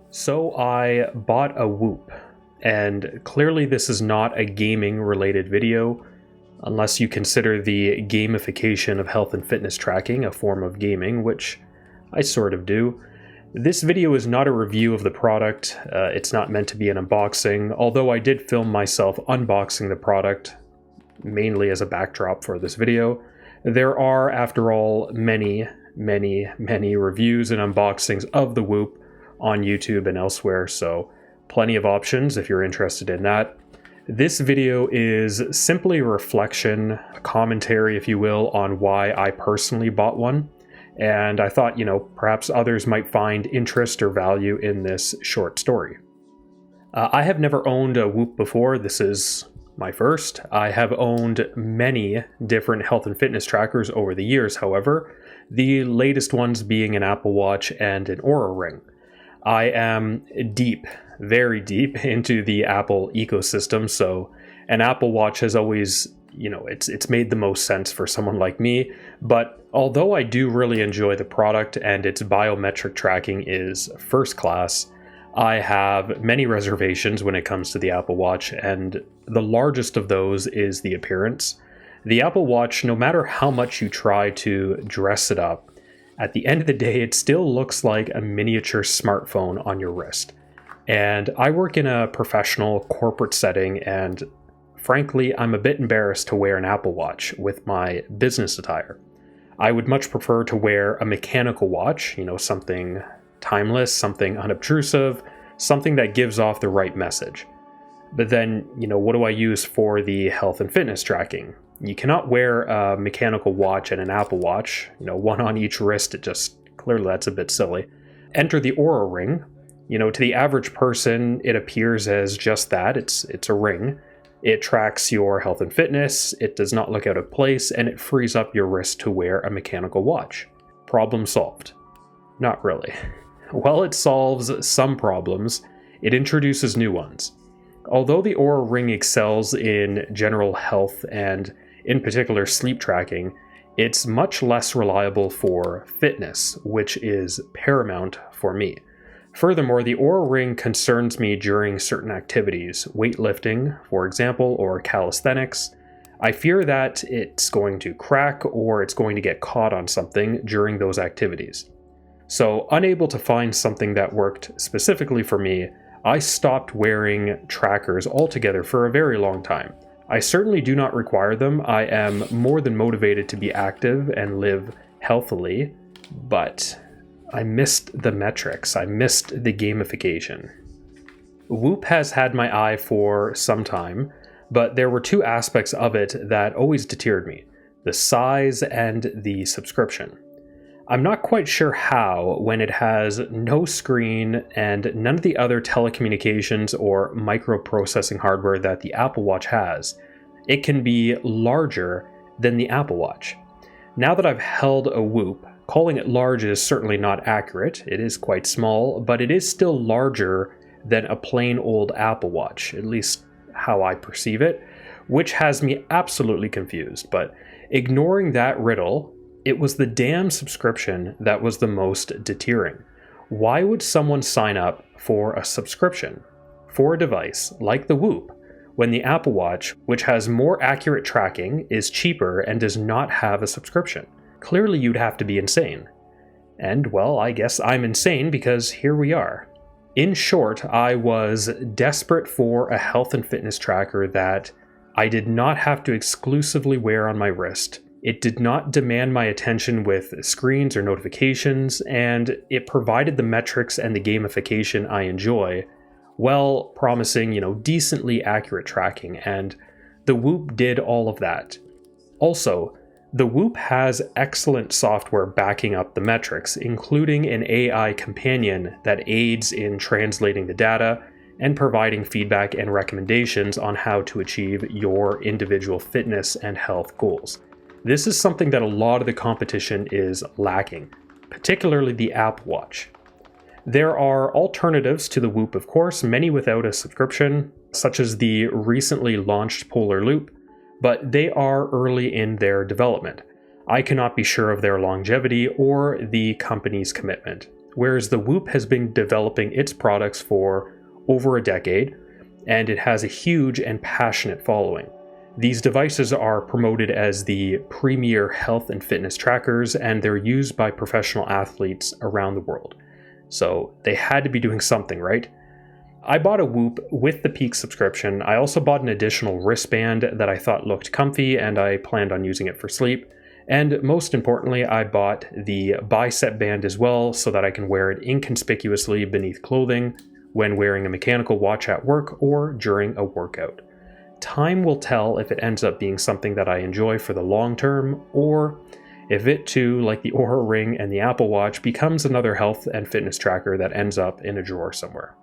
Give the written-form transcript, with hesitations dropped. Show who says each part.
Speaker 1: So I bought a Whoop, and clearly this is not a gaming related video, unless you consider the gamification of health and fitness tracking a form of gaming, which I sort of do. This video is not a review of the product, it's not meant to be an unboxing, although I did film myself unboxing the product, mainly as a backdrop for this video. There are, after all, many reviews and unboxings of the Whoop on YouTube and elsewhere, so plenty of options if you're interested in that. This video is simply a reflection, a commentary, if you will, on why I personally bought one. And I thought, perhaps others might find interest or value in this short story. I have never owned a Whoop before. This is my first. I have owned many different health and fitness trackers over the years, however, the latest ones being an Apple Watch and an Oura Ring. I am very deep into the Apple ecosystem, so an Apple Watch has always, it's made the most sense for someone like me. But although I do really enjoy the product and its biometric tracking is first class, I have many reservations when it comes to the Apple Watch, and the largest of those is the appearance. The Apple Watch, no matter how much you try to dress it up, at the end of the day, it still looks like a miniature smartphone on your wrist. And I work in a professional corporate setting, and frankly, I'm a bit embarrassed to wear an Apple Watch with my business attire. I would much prefer to wear a mechanical watch, something timeless, something unobtrusive, something that gives off the right message. But then, what do I use for the health and fitness tracking? You cannot wear a mechanical watch and an Apple Watch, one on each wrist. Clearly that's a bit silly. Enter the Oura Ring. To the average person, it appears as just that. It's a ring. It tracks your health and fitness, it does not look out of place, and it frees up your wrist to wear a mechanical watch. Problem solved. Not really. While it solves some problems, it introduces new ones. Although the Oura Ring excels in general health and, in particular, sleep tracking, it's much less reliable for fitness, which is paramount for me. Furthermore, the Oura Ring concerns me during certain activities, weightlifting, for example, or calisthenics. I fear that it's going to crack or it's going to get caught on something during those activities. So, unable to find something that worked specifically for me, I stopped wearing trackers altogether for a very long time. I certainly do not require them. I am more than motivated to be active and live healthily, but I missed the metrics. I missed the gamification. Whoop has had my eye for some time, but there were two aspects of it that always deterred me: the size and the subscription. I'm not quite sure how, when it has no screen and none of the other telecommunications or microprocessing hardware that the Apple Watch has, it can be larger than the Apple Watch. Now that I've held a Whoop, calling it large is certainly not accurate. It is quite small, but it is still larger than a plain old Apple Watch, at least how I perceive it, which has me absolutely confused. But ignoring that riddle, it was the damn subscription that was the most deterring. Why would someone sign up for a subscription for a device like the Whoop when the Apple Watch, which has more accurate tracking, is cheaper and does not have a subscription? Clearly you'd have to be insane. And, well, I guess I'm insane because here we are. In short, I was desperate for a health and fitness tracker that I did not have to exclusively wear on my wrist. It did not demand my attention with screens or notifications, and it provided the metrics and the gamification I enjoy, while promising, decently accurate tracking, and the Whoop did all of that. Also, the Whoop has excellent software backing up the metrics, including an AI companion that aids in translating the data and providing feedback and recommendations on how to achieve your individual fitness and health goals. This is something that a lot of the competition is lacking, particularly the Apple Watch. There are alternatives to the Whoop, of course, many without a subscription, such as the recently launched Polar Loop, but they are early in their development. I cannot be sure of their longevity or the company's commitment. whereas the Whoop has been developing its products for over a decade, and it has a huge and passionate following. These devices are promoted as the premier health and fitness trackers, and they're used by professional athletes around the world. So they had to be doing something, right? I bought a Whoop with the Peak subscription. I also bought an additional wristband that I thought looked comfy, and I planned on using it for sleep. And most importantly, I bought the bicep band as well so that I can wear it inconspicuously beneath clothing when wearing a mechanical watch at work or during a workout. Time will tell if it ends up being something that I enjoy for the long term, or if it too, like the Oura Ring and the Apple Watch, becomes another health and fitness tracker that ends up in a drawer somewhere.